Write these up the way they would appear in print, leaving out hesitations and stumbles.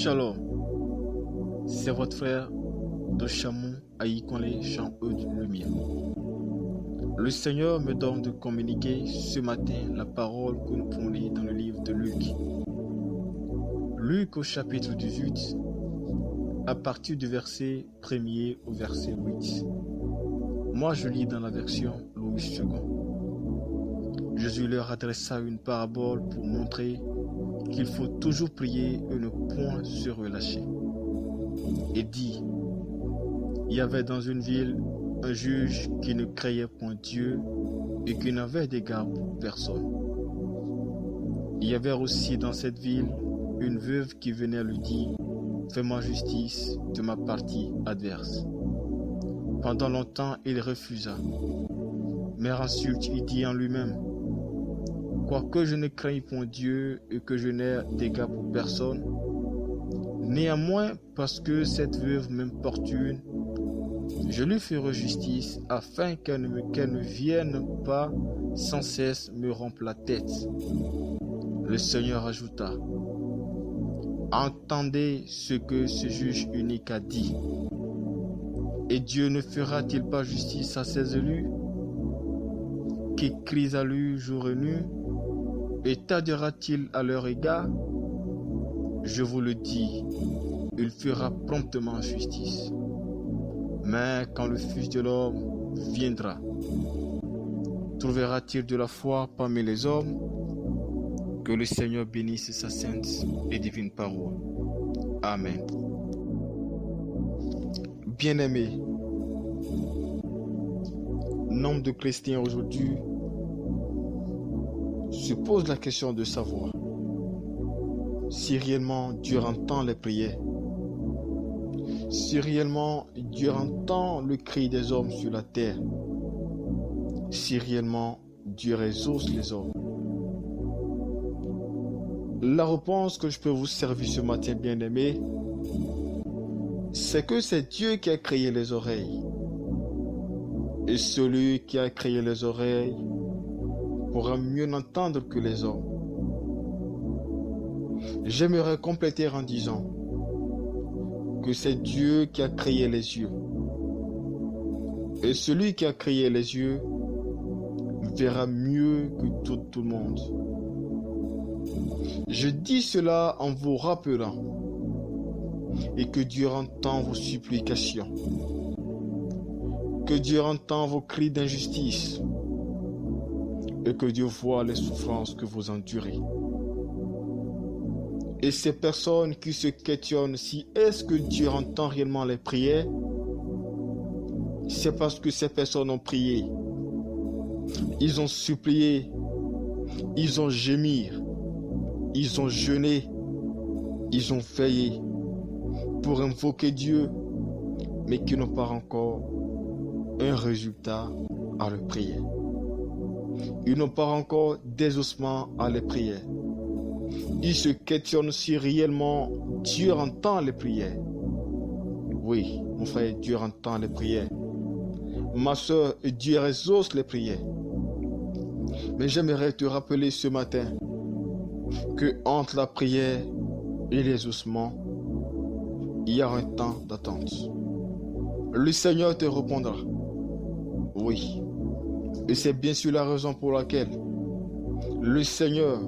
Shalom, c'est votre frère de Chamon Aïkonle Champ-E de Lumière. Le Seigneur me donne de communiquer ce matin la parole que nous pouvons lire dans le livre de Luc. Luc au chapitre 18, à partir du verset 1er au verset 8. Moi je lis dans la version Louis II. Jésus leur adressa une parabole pour montrer qu'il faut toujours prier et ne point se relâcher. Et dit, il y avait dans une ville un juge qui ne craignait point Dieu et qui n'avait d'égard pour personne. Il y avait aussi dans cette ville une veuve qui venait lui dire, fais-moi justice de ma partie adverse. Pendant longtemps, il refusa. Mais ensuite, il dit en lui-même, quoique je ne craigne point Dieu et que je n'ai d'égard pour personne, néanmoins, parce que cette veuve m'importune, je lui ferai justice afin qu'elle ne vienne pas sans cesse me rompre la tête. Le Seigneur ajouta, entendez ce que ce juge unique a dit. Et Dieu ne fera-t-il pas justice à ses élus, qui crient à lui jour et nuit, et tardera-t-il à leur égard? Je vous le dis, il fera promptement justice. Mais quand le Fils de l'homme viendra, trouvera-t-il de la foi parmi les hommes? Que le Seigneur bénisse sa sainte et divine parole. Amen. Bien-aimés, nombre de chrétiens aujourd'hui se posent la question de savoir si réellement Dieu entend les prières, si réellement Dieu entend le cri des hommes sur la terre, si réellement Dieu exauce les hommes. La réponse que je peux vous servir ce matin, bien-aimés, c'est que c'est Dieu qui a créé les oreilles. Et celui qui a créé les oreilles pourra mieux entendre que les hommes. J'aimerais compléter en disant que c'est Dieu qui a créé les yeux. Et celui qui a créé les yeux verra mieux que tout le monde. Je dis cela en vous rappelant et que Dieu entend vos supplications, que Dieu entend vos cris d'injustice et que Dieu voit les souffrances que vous endurez. Et ces personnes qui se questionnent si est-ce que Dieu entend réellement les prières, c'est parce que ces personnes ont prié, ils ont supplié, ils ont gémi, ils ont jeûné, ils ont veillé pour invoquer Dieu, mais qui n'ont pas encore un résultat à leur prière. Ils n'ont pas encore d'exaucement à les prières. Ils se questionnent si réellement Dieu entend les prières. Oui, mon frère, Dieu entend les prières. Ma soeur, Dieu exauce les prières. Mais j'aimerais te rappeler ce matin que entre la prière et l'exaucement, il y a un temps d'attente. Le Seigneur te répondra. Oui. Et c'est bien sûr la raison pour laquelle le Seigneur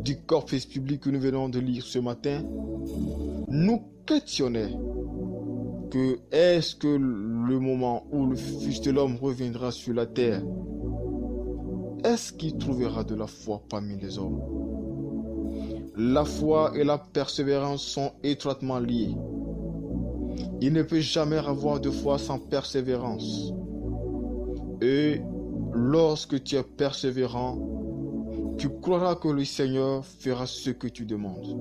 du Corpus public que nous venons de lire ce matin nous questionnait que est-ce que le moment où le Fils de l'homme reviendra sur la terre, est-ce qu'il trouvera de la foi parmi les hommes? La foi et la persévérance sont étroitement liées. Il ne peut jamais avoir de foi sans persévérance. Et lorsque tu es persévérant, tu croiras que le Seigneur fera ce que tu demandes.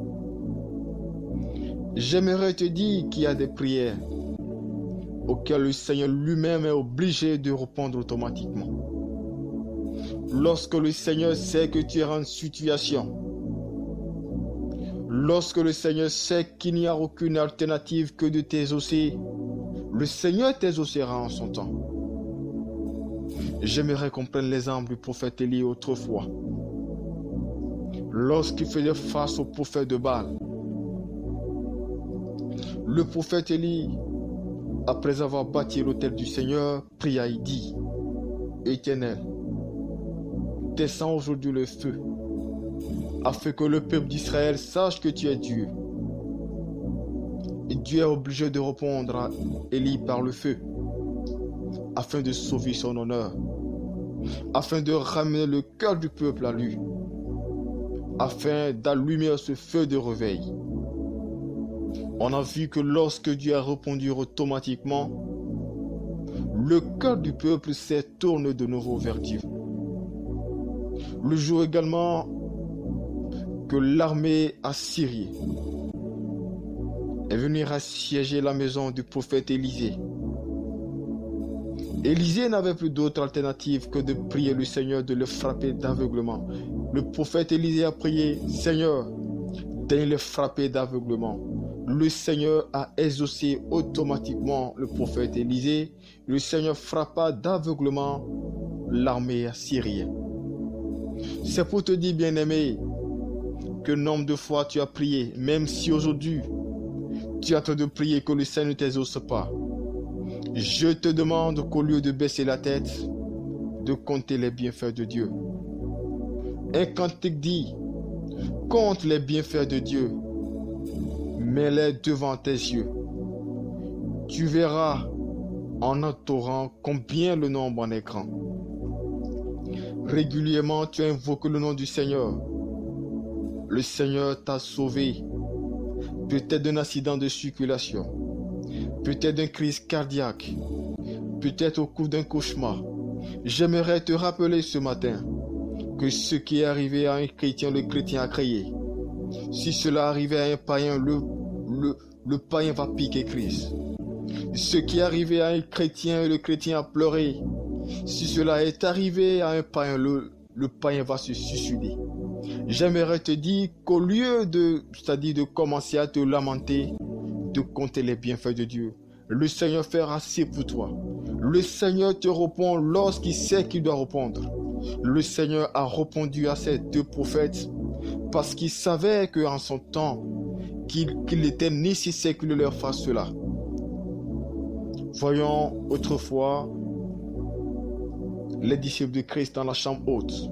J'aimerais te dire qu'il y a des prières auxquelles le Seigneur lui-même est obligé de répondre automatiquement. Lorsque le Seigneur sait que tu es en situation, lorsque le Seigneur sait qu'il n'y a aucune alternative que de t'exaucer, le Seigneur t'exaucera en son temps. J'aimerais qu'on prenne l'exemple du prophète Élie autrefois. Lorsqu'il faisait face au prophète de Baal, Le prophète Élie, après avoir bâti l'autel du Seigneur, pria et dit, Éternel, descends aujourd'hui le feu, afin que le peuple d'Israël sache que tu es Dieu. Et Dieu est obligé de répondre à Élie par le feu, afin de sauver son honneur, afin de ramener le cœur du peuple à lui, afin d'allumer ce feu de réveil. On a vu que lorsque Dieu a répondu automatiquement, le cœur du peuple s'est tourné de nouveau vers Dieu. Le jour également que l'armée assyrienne est venue assiéger la maison du prophète Élisée. Élisée n'avait plus d'autre alternative que de prier le Seigneur de le frapper d'aveuglement. Le prophète Élisée a prié, Seigneur, daigne le frapper d'aveuglement. Le Seigneur a exaucé automatiquement le prophète Élisée. Le Seigneur frappa d'aveuglement l'armée assyrienne. C'est pour te dire, bien-aimé, que nombre de fois tu as prié, même si aujourd'hui tu es en train de prier que le Seigneur ne t'exauce pas. Je te demande qu'au lieu de baisser la tête, de compter les bienfaits de Dieu. Un cantique dit, compte les bienfaits de Dieu, mets-les devant tes yeux. Tu verras en un torrent combien le nombre en est grand. Régulièrement, tu invoques le nom du Seigneur. Le Seigneur t'a sauvé, peut-être d'un accident de circulation, peut-être d'une crise cardiaque, peut-être au cours d'un cauchemar. J'aimerais te rappeler ce matin que ce qui est arrivé à un chrétien, le chrétien a créé. Si cela arrivait à un païen, le païen va piquer Christ. Ce qui est arrivé à un chrétien, le chrétien a pleuré. Si cela est arrivé à un païen, le païen va se suicider. J'aimerais te dire qu'au lieu de commencer à te lamenter, de compter les bienfaits de Dieu, le Seigneur fait assez pour toi. Le Seigneur te répond lorsqu'il sait qu'il doit répondre. Le Seigneur a répondu à ces deux prophètes parce qu'il savait qu'en son temps, qu'il était nécessaire qu'il leur fasse cela. Voyons autrefois les disciples de Christ dans la chambre haute.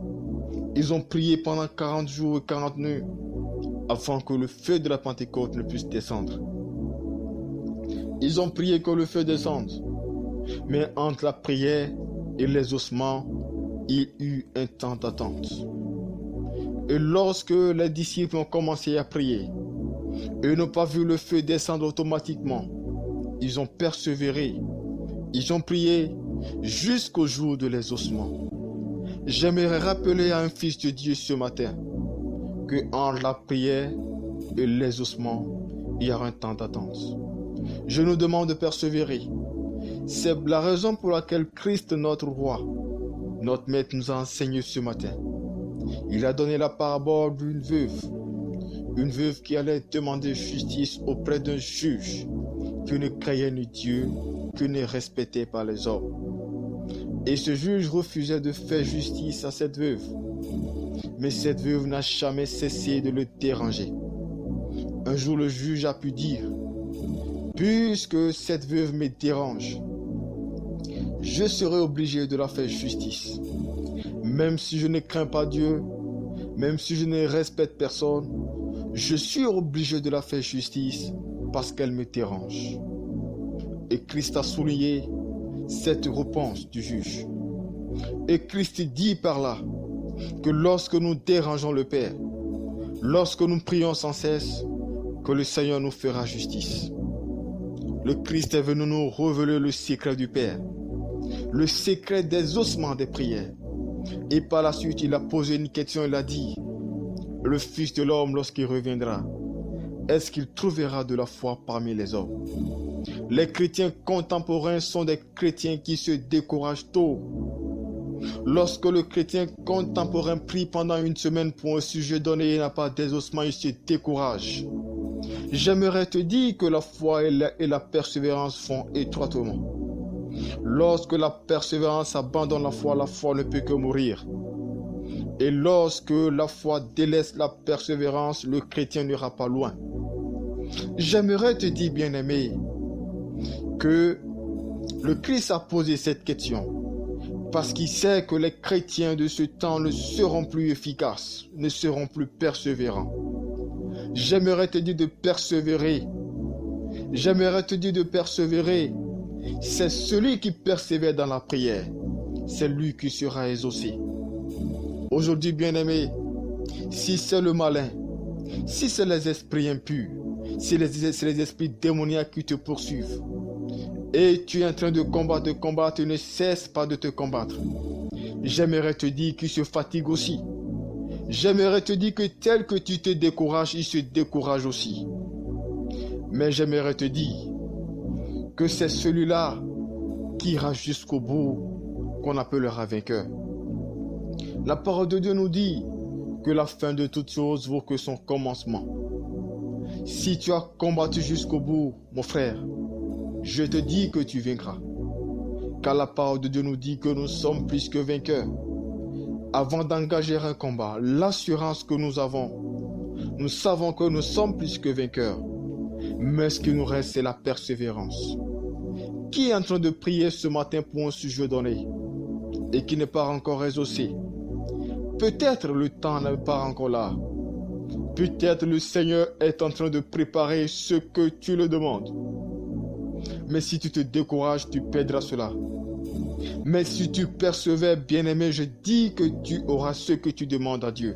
Ils ont prié pendant 40 jours et 40 nuits avant que le feu de la Pentecôte ne puisse descendre. Ils ont prié que le feu descende. Mais entre la prière et les ossements, il y eut un temps d'attente. Et lorsque les disciples ont commencé à prier, et n'ont pas vu le feu descendre automatiquement, ils ont persévéré. Ils ont prié jusqu'au jour de l'exaucement. J'aimerais rappeler à un fils de Dieu ce matin que entre la prière et l'exaucement, il y a un temps d'attente. Je nous demande de persévérer. C'est la raison pour laquelle Christ, notre roi, notre maître, nous a enseigné ce matin. Il a donné la parabole d'une veuve qui allait demander justice auprès d'un juge qui ne croyait ni Dieu, qui ne respectait pas les hommes. Et ce juge refusait de faire justice à cette veuve. Mais cette veuve n'a jamais cessé de le déranger. Un jour, le juge a pu dire, puisque cette veuve me dérange, je serai obligé de la faire justice. Même si je ne crains pas Dieu, même si je ne respecte personne, je suis obligé de la faire justice parce qu'elle me dérange. Et Christ a souligné cette réponse du juge. Et Christ dit par là que lorsque nous dérangeons le Père, lorsque nous prions sans cesse, que le Seigneur nous fera justice. Le Christ est venu nous révéler le secret du Père, le secret des ossements des prières. Et par la suite, il a posé une question, il a dit, le Fils de l'homme, lorsqu'il reviendra, est-ce qu'il trouvera de la foi parmi les hommes? Les chrétiens contemporains sont des chrétiens qui se découragent tôt. Lorsque le chrétien contemporain prie pendant une semaine pour un sujet donné et n'a pas d'exaucement, il se décourage. J'aimerais te dire que la foi et la persévérance font étroitement. Lorsque la persévérance abandonne la foi ne peut que mourir. Et lorsque la foi délaisse la persévérance, le chrétien n'ira pas loin. J'aimerais te dire, bien-aimé, que le Christ a posé cette question parce qu'il sait que les chrétiens de ce temps ne seront plus efficaces, ne seront plus persévérants. J'aimerais te dire de persévérer. J'aimerais te dire de persévérer. C'est celui qui persévère dans la prière. C'est lui qui sera exaucé. Aujourd'hui, bien-aimé, si c'est le malin, si c'est les esprits impurs, si c'est les esprits démoniaques qui te poursuivent, et tu es en train de combattre, ne cesse pas de te combattre. J'aimerais te dire qu'il se fatigue aussi. J'aimerais te dire que tel que tu te décourages, il se décourage aussi. Mais j'aimerais te dire que c'est celui-là qui ira jusqu'au bout qu'on appellera vainqueur. La parole de Dieu nous dit que la fin de toute chose vaut que son commencement. Si tu as combattu jusqu'au bout, mon frère, je te dis que tu vaincras. Car la parole de Dieu nous dit que nous sommes plus que vainqueurs. Avant d'engager un combat, l'assurance que nous avons, nous savons que nous sommes plus que vainqueurs. Mais ce qui nous reste, c'est la persévérance. Qui est en train de prier ce matin pour un sujet donné et qui n'est pas encore exaucé? Peut-être le temps n'est pas encore là. Peut-être le Seigneur est en train de préparer ce que tu le demandes. Mais si tu te décourages, tu perdras cela. Mais si tu persévères, bien-aimé, je dis que tu auras ce que tu demandes à Dieu.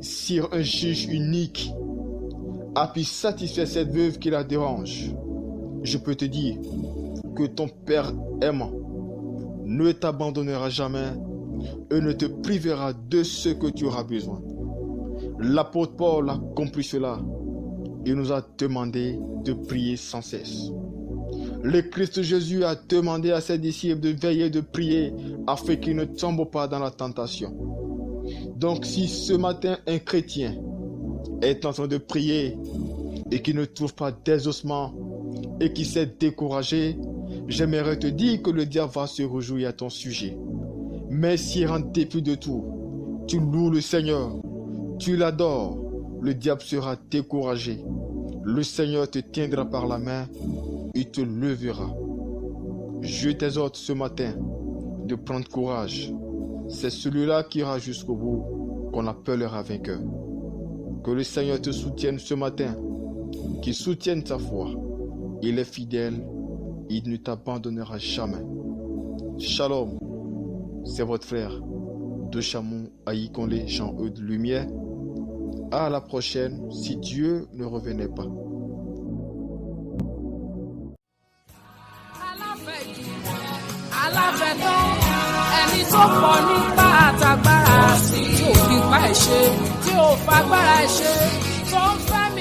Si un juge unique a pu satisfaire cette veuve qui la dérange, je peux te dire que ton Père aimant ne t'abandonnera jamais et ne te privera de ce que tu auras besoin. L'apôtre Paul a compris cela. Il nous a demandé de prier sans cesse. Le Christ Jésus a demandé à ses disciples de veiller, de prier, afin qu'ils ne tombent pas dans la tentation. Donc si ce matin un chrétien est en train de prier et qui ne trouve pas d'exaucement et qui s'est découragé, j'aimerais te dire que le diable va se réjouir à ton sujet. Mais si en dépit de tout, tu loues le Seigneur, tu l'adores, le diable sera découragé. Le Seigneur te tiendra par la main et te levera. Je t'exhorte ce matin de prendre courage. C'est celui-là qui ira jusqu'au bout qu'on appellera vainqueur. Que le Seigneur te soutienne ce matin, qu'il soutienne ta foi. Il est fidèle, il ne t'abandonnera jamais. Shalom, c'est votre frère de Chamon, Aïkonlé, Jean-Eudes Lumière. À la prochaine, si Dieu ne revenait pas. Aláfẹ́tán ẹni tó pọ̀ nípa àtàgbára tí ò fi pa ẹ̀ ṣe tí ò fagbára ẹ̀ ṣe tó ń fẹ́